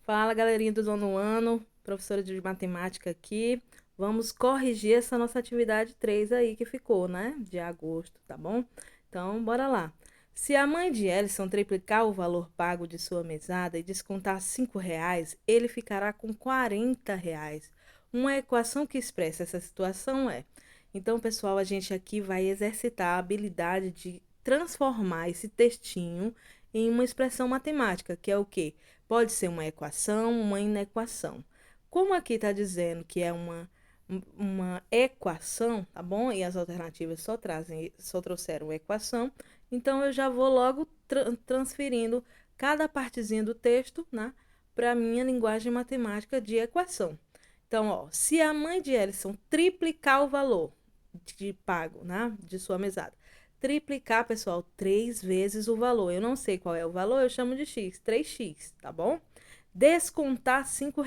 Fala, galerinha do nono ano, professora de matemática aqui. Vamos corrigir essa nossa atividade 3 aí que ficou, né? De agosto, tá bom? Então, bora lá. Se a mãe de Ellison triplicar o valor pago de sua mesada e descontar R$ 5, ele ficará com R$ 40. Uma equação que expressa essa situação é... Então, pessoal, a gente aqui vai exercitar a habilidade de transformar esse textinho em uma expressão matemática, que é o quê? Pode ser uma equação, uma inequação. Como aqui está dizendo que é uma equação, tá bom? E as alternativas só trouxeram equação, então eu já vou logo transferindo cada partezinha do texto, né, para a minha linguagem matemática de equação. Então, ó, se a mãe de Ellison triplicar o valor de pago, né, de sua mesada, triplicar, pessoal, 3 vezes o valor. Eu não sei qual é o valor, eu chamo de x, 3x, tá bom? Descontar R$ 5.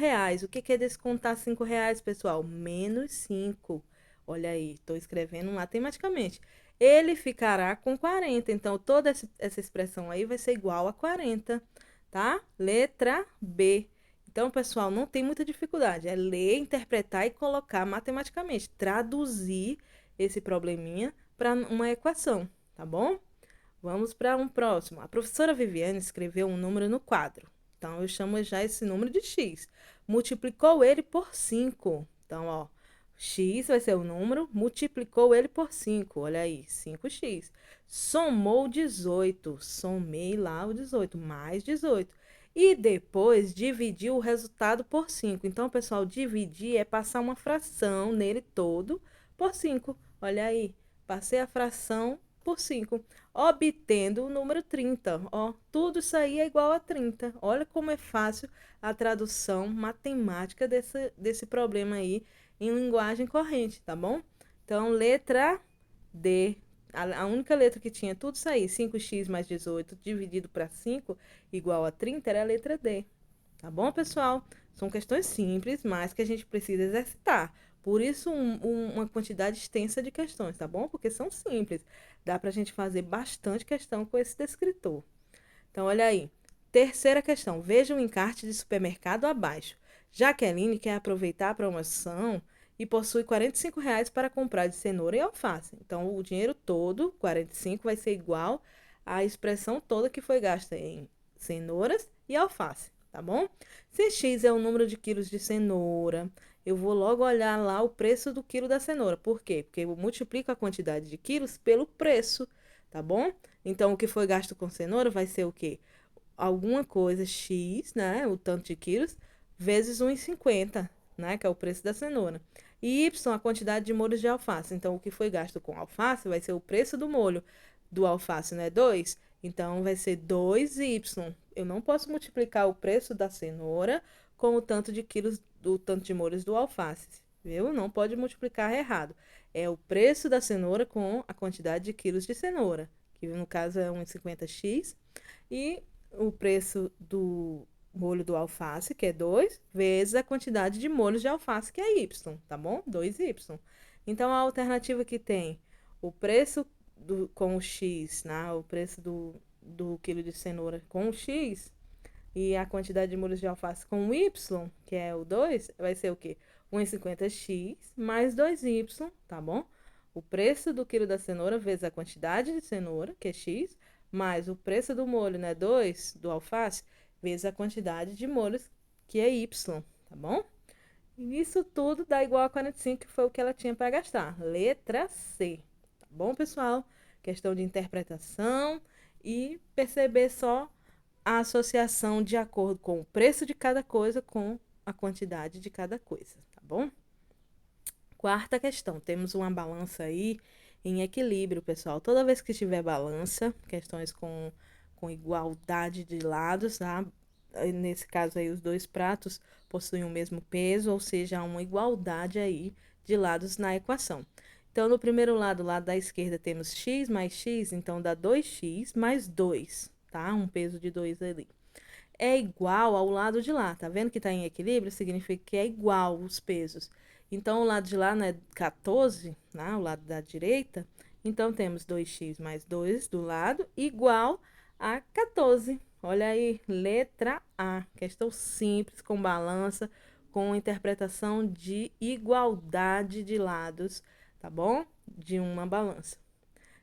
O que é descontar R$ 5, pessoal? Menos 5. Olha aí, estou escrevendo matematicamente. Ele ficará com 40. Então, toda essa expressão aí vai ser igual a 40, tá? Letra B. Então, pessoal, não tem muita dificuldade. É ler, interpretar e colocar matematicamente. Traduzir esse probleminha para uma equação, tá bom? Vamos para um próximo. A professora Viviane escreveu um número no quadro. Então, eu chamo já esse número de x. Multiplicou ele por 5. Então, ó, x vai ser o número, multiplicou ele por 5. Olha aí, 5x. Somou 18. Somei lá o 18, mais 18. E depois dividiu o resultado por 5. Então, pessoal, dividir é passar uma fração nele todo por 5. Olha aí, passei a fração por 5, obtendo o número 30. Ó, tudo isso aí é igual a 30. Olha como é fácil a tradução matemática desse problema aí em linguagem corrente, tá bom? Então, letra D. A única letra que tinha tudo isso aí, 5x mais 18 dividido para 5 igual a 30, era a letra D. Tá bom, pessoal? São questões simples, mas que a gente precisa exercitar. Por isso, uma quantidade extensa de questões, tá bom? Porque são simples. Dá para a gente fazer bastante questão com esse descritor. Então, olha aí. Terceira questão. Veja o encarte de supermercado abaixo. Jaqueline quer aproveitar a promoção e possui R$ 45 para comprar de cenoura e alface. Então, o dinheiro todo, 45, vai ser igual à expressão toda que foi gasta em cenouras e alface, tá bom? Se X é o número de quilos de cenoura, eu vou logo olhar lá o preço do quilo da cenoura. Por quê? Porque eu multiplico a quantidade de quilos pelo preço, tá bom? Então, o que foi gasto com cenoura vai ser o quê? Alguma coisa X, né? O tanto de quilos, vezes 1,50, né? Que é o preço da cenoura. E Y, a quantidade de molhos de alface. Então, o que foi gasto com alface vai ser o preço do molho do alface, né? 2. Então, vai ser 2Y. Eu não posso multiplicar o preço da cenoura com o tanto de quilos, do tanto de molhos do alface, viu? Não pode multiplicar errado. É o preço da cenoura com a quantidade de quilos de cenoura, que no caso é 1,50x, e o preço do molho do alface, que é 2, vezes a quantidade de molhos de alface, que é y, tá bom? 2y. Então, a alternativa que tem o preço com o x, né? O preço do quilo de cenoura com o x e a quantidade de molhos de alface com o y, que é o 2, vai ser o quê? 1,50x mais 2y, tá bom? O preço do quilo da cenoura vezes a quantidade de cenoura, que é x, mais o preço do molho, né, 2 do alface, vezes a quantidade de molhos, que é y, tá bom? E isso tudo dá igual a 45, que foi o que ela tinha para gastar. Letra C. Tá bom, pessoal? Questão de interpretação e perceber só a associação de acordo com o preço de cada coisa com a quantidade de cada coisa, tá bom? Quarta questão, temos uma balança aí em equilíbrio, pessoal. Toda vez que tiver balança, questões com igualdade de lados, tá? Nesse caso aí, os dois pratos possuem o mesmo peso, ou seja, há uma igualdade aí de lados na equação. Então, no primeiro lado, lado da esquerda, temos x mais x, então dá 2x mais 2, tá? Um peso de 2 ali. É igual ao lado de lá, tá vendo que está em equilíbrio? Significa que é igual os pesos. Então, o lado de lá, né, 14, né, o lado da direita, então temos 2x mais 2 do lado igual a 14. Olha aí, letra A. Questão simples, com balança, com interpretação de igualdade de lados, tá bom? De uma balança.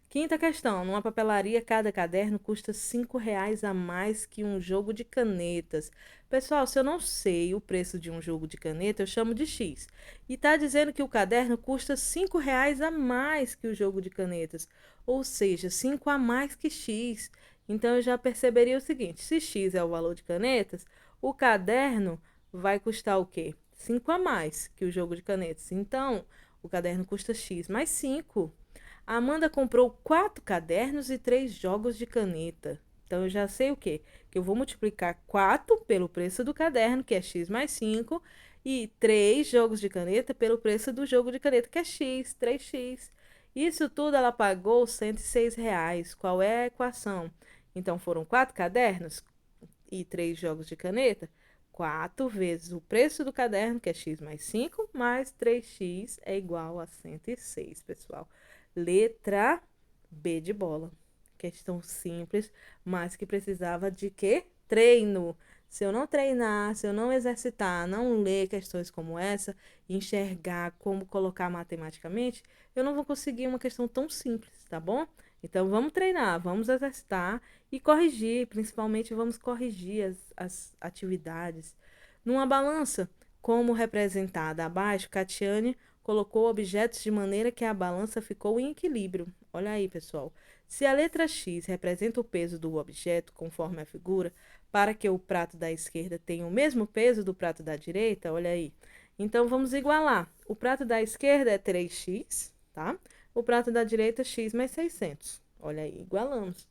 Quinta questão. Numa papelaria, cada caderno custa R$ 5 a mais que um jogo de canetas. Pessoal, se eu não sei o preço de um jogo de caneta, eu chamo de X. E está dizendo que o caderno custa R$ 5 a mais que o jogo de canetas. Ou seja, 5 a mais que X. Então eu já perceberia o seguinte: se X é o valor de canetas, o caderno vai custar o quê? 5 a mais que o jogo de canetas. Então, o caderno custa X mais 5. A Amanda comprou 4 cadernos e 3 jogos de caneta. Então eu já sei o quê? Que eu vou multiplicar 4 pelo preço do caderno, que é x mais 5, e 3 jogos de caneta pelo preço do jogo de caneta, que é x, 3x. Isso tudo ela pagou R$ 106. Qual é a equação? Então foram 4 cadernos e 3 jogos de caneta. 4 vezes o preço do caderno, que é x mais 5, mais 3x é igual a 106, pessoal. Letra B de bola. Questão simples, mas que precisava de quê? Treino. Se eu não treinar, se eu não exercitar, não ler questões como essa, enxergar como colocar matematicamente, eu não vou conseguir uma questão tão simples, tá bom? Então vamos treinar, vamos exercitar e corrigir, principalmente vamos corrigir as atividades. Numa balança, como representada abaixo, Catiane colocou objetos de maneira que a balança ficou em equilíbrio. Olha aí, pessoal. Se a letra X representa o peso do objeto, conforme a figura, para que o prato da esquerda tenha o mesmo peso do prato da direita, olha aí. Então vamos igualar. O prato da esquerda é 3x, tá? O prato da direita, x mais 600. Olha aí, igualamos.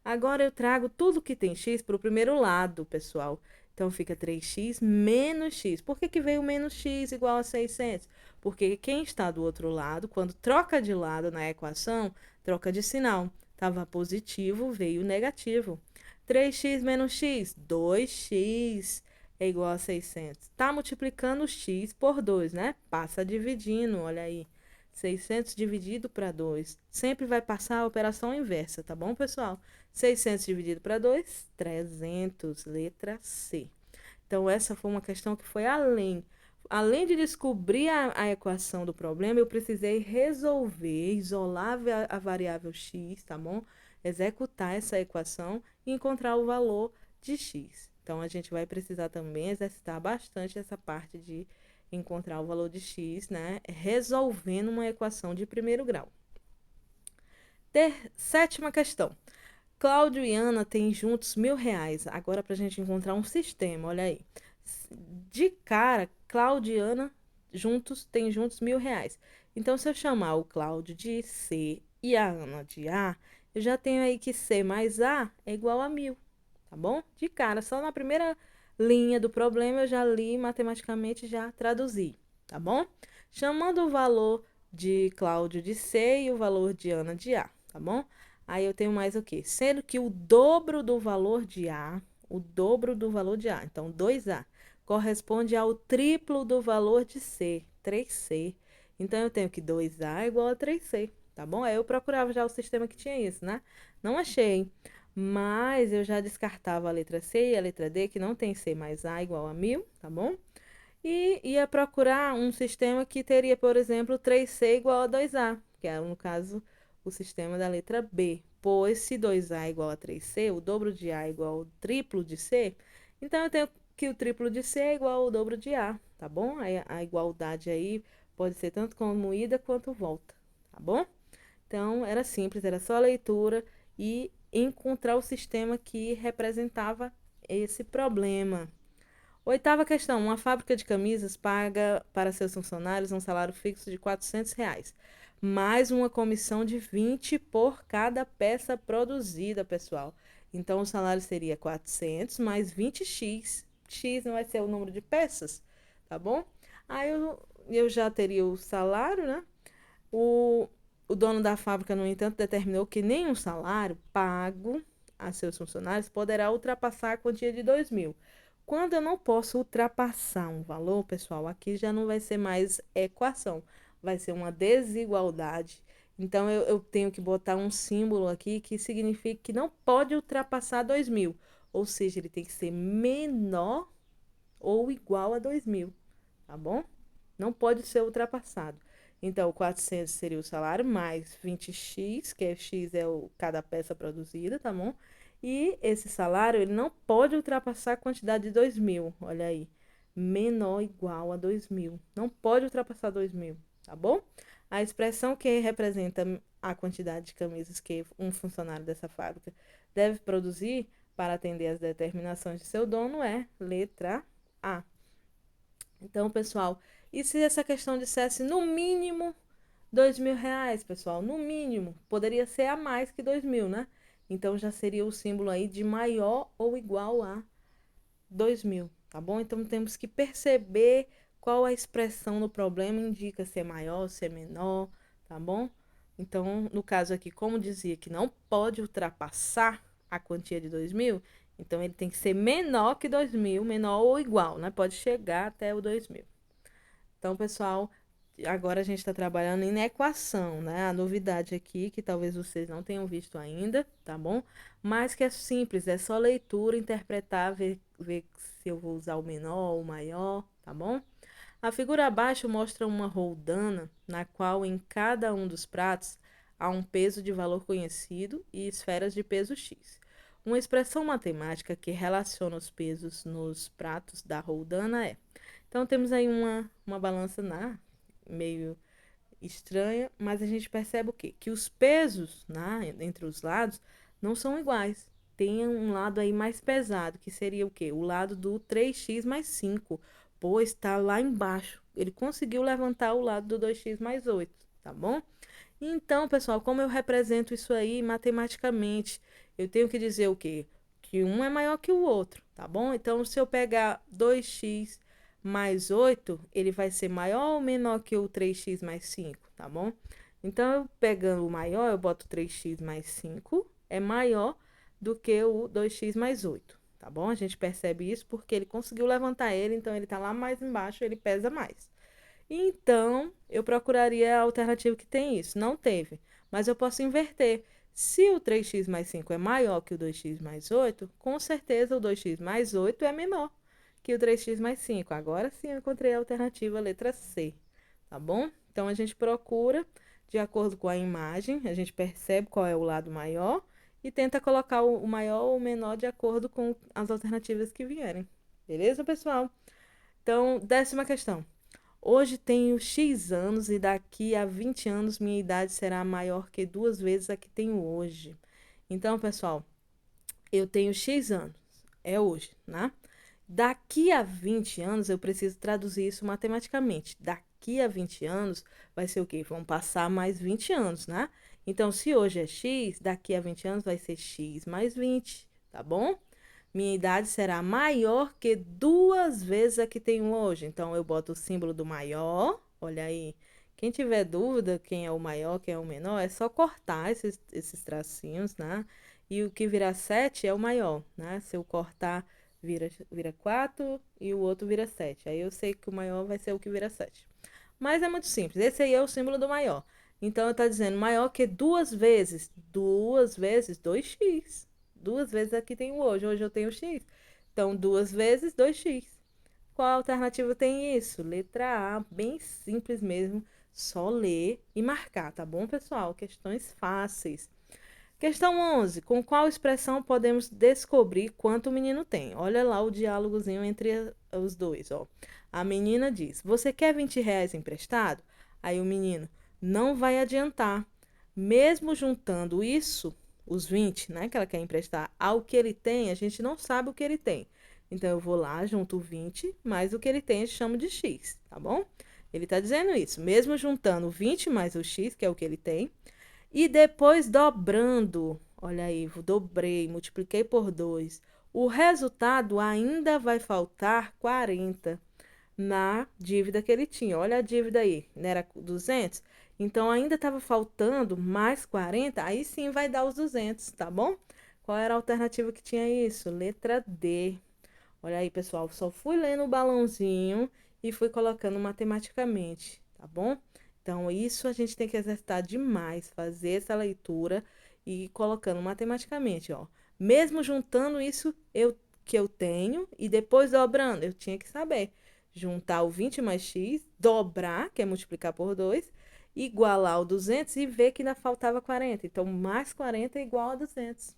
Agora eu trago tudo que tem x para o primeiro lado, pessoal. Então fica 3x menos x. Por que veio menos x igual a 600? Porque quem está do outro lado, quando troca de lado na equação, troca de sinal. Estava positivo, veio negativo. 3x menos x, 2x é igual a 600. Está multiplicando x por 2, né? Passa dividindo, olha aí. 600 dividido para 2. Sempre vai passar a operação inversa, tá bom, pessoal? 600 dividido para 2, 300, letra C. Então, essa foi uma questão que foi além. Além de descobrir a equação do problema, eu precisei resolver, isolar a variável x, tá bom? Executar essa equação e encontrar o valor de x. Então, a gente vai precisar também exercitar bastante essa parte de encontrar o valor de x, né? Resolvendo uma equação de primeiro grau. Sétima questão. Cláudio e Ana têm juntos R$ 1.000. Agora, para a gente encontrar um sistema, olha aí. De cara, Cláudio e Ana têm juntos R$ 1.000. Então, se eu chamar o Cláudio de C e a Ana de A, eu já tenho aí que C mais A é igual a 1.000, tá bom? De cara, só na primeira linha do problema eu já li matematicamente, já traduzi, tá bom? Chamando o valor de Cláudio de C e o valor de Ana de A, tá bom? Aí eu tenho mais o quê? Sendo que o dobro do valor de A, então 2A, corresponde ao triplo do valor de C, 3C. Então eu tenho que 2A é igual a 3C, tá bom? Aí eu procurava já o sistema que tinha isso, né? Não achei, mas eu já descartava a letra C e a letra D, que não tem C mais A igual a 1.000, tá bom? E ia procurar um sistema que teria, por exemplo, 3C igual a 2A, que é, no caso, o sistema da letra B. Pois se 2A é igual a 3C, o dobro de A é igual ao triplo de C, então eu tenho que o triplo de C é igual ao dobro de A, tá bom? A igualdade aí pode ser tanto como ida quanto volta, tá bom? Então, era simples, era só a leitura e encontrar o sistema que representava esse problema. Oitava questão. Uma fábrica de camisas paga para seus funcionários um salário fixo de R$ 400, mais uma comissão de 20 por cada peça produzida, pessoal. Então, o salário seria 400 mais 20x. X não vai ser o número de peças, tá bom? Aí eu já teria o salário, né? O, o dono da fábrica, no entanto, determinou que nenhum salário pago a seus funcionários poderá ultrapassar a quantia de 2.000. Quando eu não posso ultrapassar um valor, pessoal, aqui já não vai ser mais equação, vai ser uma desigualdade. Então, eu tenho que botar um símbolo aqui que significa que não pode ultrapassar 2.000. ou seja, ele tem que ser menor ou igual a 2.000, tá bom? Não pode ser ultrapassado. Então, 400 seria o salário mais 20x, que é x é cada peça produzida, tá bom? E esse salário, ele não pode ultrapassar a quantidade de 2.000, olha aí. Menor ou igual a 2.000. Não pode ultrapassar 2.000, tá bom? A expressão que representa a quantidade de camisas que um funcionário dessa fábrica deve produzir para atender às determinações de seu dono é letra A. Então, pessoal, e se essa questão dissesse no mínimo 2.000 reais, pessoal? No mínimo, poderia ser a mais que 2.000, né? Então já seria o símbolo aí de maior ou igual a 2.000, tá bom? Então temos que perceber qual a expressão do problema indica se é maior, se é menor, tá bom? Então, no caso aqui, como dizia que não pode ultrapassar a quantia de 2.000, então ele tem que ser menor que 2.000, menor ou igual, né? Pode chegar até o 2.000. Então, pessoal, agora a gente está trabalhando em equação, né? A novidade aqui, que talvez vocês não tenham visto ainda, tá bom? Mas que é simples, é só leitura, interpretar, ver se eu vou usar o menor ou o maior, tá bom? A figura abaixo mostra uma roldana, na qual em cada um dos pratos há um peso de valor conhecido e esferas de peso X. Uma expressão matemática que relaciona os pesos nos pratos da roldana é. Então temos aí uma balança meio estranha, mas a gente percebe o quê? Que os pesos, né, entre os lados não são iguais. Tem um lado aí mais pesado, que seria o quê? O lado do 3x mais 5, pois está lá embaixo. Ele conseguiu levantar o lado do 2x mais 8, tá bom? Então, pessoal, como eu represento isso aí matematicamente, eu tenho que dizer o quê? Que um é maior que o outro, tá bom? Então, se eu pegar 2x mais 8, ele vai ser maior ou menor que o 3x mais 5, tá bom? Então, eu pegando o maior, eu boto 3x mais 5, é maior do que o 2x mais 8, tá bom? A gente percebe isso porque ele conseguiu levantar ele, então ele tá lá mais embaixo, ele pesa mais. Então, eu procuraria a alternativa que tem isso. Não teve, mas eu posso inverter. Se o 3x mais 5 é maior que o 2x mais 8, com certeza o 2x mais 8 é menor que o 3x mais 5. Agora sim eu encontrei a alternativa letra C, tá bom? Então, a gente procura de acordo com a imagem, a gente percebe qual é o lado maior e tenta colocar o maior ou o menor de acordo com as alternativas que vierem. Beleza, pessoal? Então, 10ª questão. Hoje tenho X anos e daqui a 20 anos minha idade será maior que 2 vezes a que tenho hoje. Então, pessoal, eu tenho X anos, é hoje, né? Daqui a 20 anos eu preciso traduzir isso matematicamente. Daqui a 20 anos vai ser o quê? Vão passar mais 20 anos, né? Então, se hoje é X, daqui a 20 anos vai ser X mais 20, tá bom? Minha idade será maior que 2 vezes a que tenho hoje. Então, eu boto o símbolo do maior. Olha aí. Quem tiver dúvida quem é o maior, quem é o menor, é só cortar esses tracinhos, né? E o que virar 7 é o maior, né? Se eu cortar, vira 4 e o outro vira 7. Aí eu sei que o maior vai ser o que vira 7. Mas é muito simples. Esse aí é o símbolo do maior. Então, está dizendo maior que 2 vezes. 2 vezes 2x. 2 vezes aqui tem o hoje. Hoje eu tenho x. Então, 2 vezes 2x. Qual alternativa tem isso? Letra A, bem simples mesmo. Só ler e marcar, tá bom, pessoal? Questões fáceis. Questão 11. Com qual expressão podemos descobrir quanto o menino tem? Olha lá o diálogozinho entre os dois, ó. A menina diz: Você quer 20 reais emprestado? Aí o menino: Não vai adiantar. Mesmo juntando isso, os 20, né, que ela quer emprestar, ao que ele tem, a gente não sabe o que ele tem. Então eu vou lá, junto 20, mais o que ele tem, eu chamo de x, tá bom? Ele está dizendo isso. Mesmo juntando 20 mais o x, que é o que ele tem, e depois dobrando, olha aí, dobrei, multipliquei por 2. O resultado ainda vai faltar 40 na dívida que ele tinha. Olha a dívida aí, não era 200? Então, ainda estava faltando mais 40, aí sim vai dar os 200, tá bom? Qual era a alternativa que tinha isso? Letra D. Olha aí, pessoal, só fui lendo o balãozinho e fui colocando matematicamente, tá bom? Então, isso a gente tem que exercitar demais, fazer essa leitura e ir colocando matematicamente, ó. Mesmo juntando isso que eu tenho e depois dobrando, eu tinha que saber juntar o 20 mais x, dobrar, que é multiplicar por 2, igualar o 200 e ver que ainda faltava 40. Então, mais 40 é igual a 200.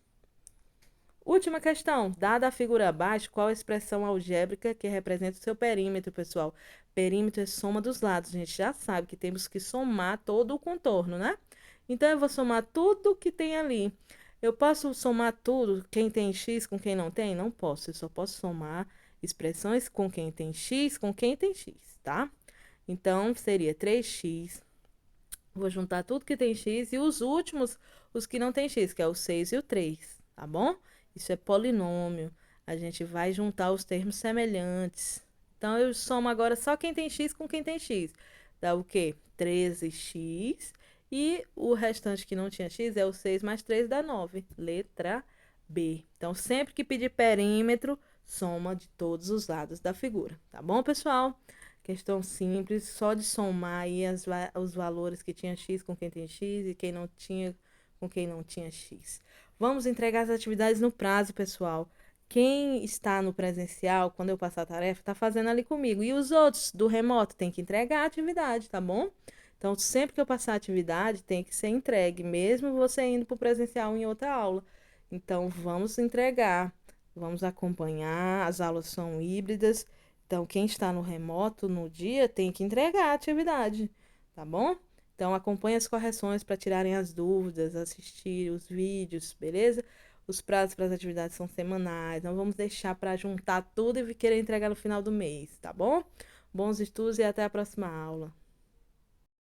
Última questão. Dada a figura abaixo, qual a expressão algébrica que representa o seu perímetro, pessoal? Perímetro é soma dos lados. A gente já sabe que temos que somar todo o contorno, né? Então, eu vou somar tudo que tem ali. Eu posso somar tudo, quem tem x com quem não tem? Não posso. Eu só posso somar expressões com quem tem x com quem tem x, tá? Então, seria 3x. Vou juntar tudo que tem x e os últimos, os que não tem x, que é o 6 e o 3, tá bom? Isso é polinômio. A gente vai juntar os termos semelhantes. Então, eu somo agora só quem tem x com quem tem x. Dá o quê? 13x. E o restante que não tinha x é o 6 mais 3 dá 9. Letra B. Então, sempre que pedir perímetro, soma de todos os lados da figura. Tá bom, pessoal? Questão simples, só de somar aí os valores que tinha x com quem tem x e quem não tinha com quem não tinha x. Vamos entregar as atividades no prazo, pessoal. Quem está no presencial, quando eu passar a tarefa, está fazendo ali comigo. E os outros do remoto tem que entregar a atividade, tá bom? Então, sempre que eu passar a atividade, tem que ser entregue, mesmo você indo para o presencial em outra aula. Então, vamos entregar, vamos acompanhar. As aulas são híbridas. Então, quem está no remoto no dia tem que entregar a atividade, tá bom? Então, acompanhe as correções para tirarem as dúvidas, assistir os vídeos, beleza? Os prazos para as atividades são semanais, não vamos deixar para juntar tudo e querer entregar no final do mês, tá bom? Bons estudos e até a próxima aula.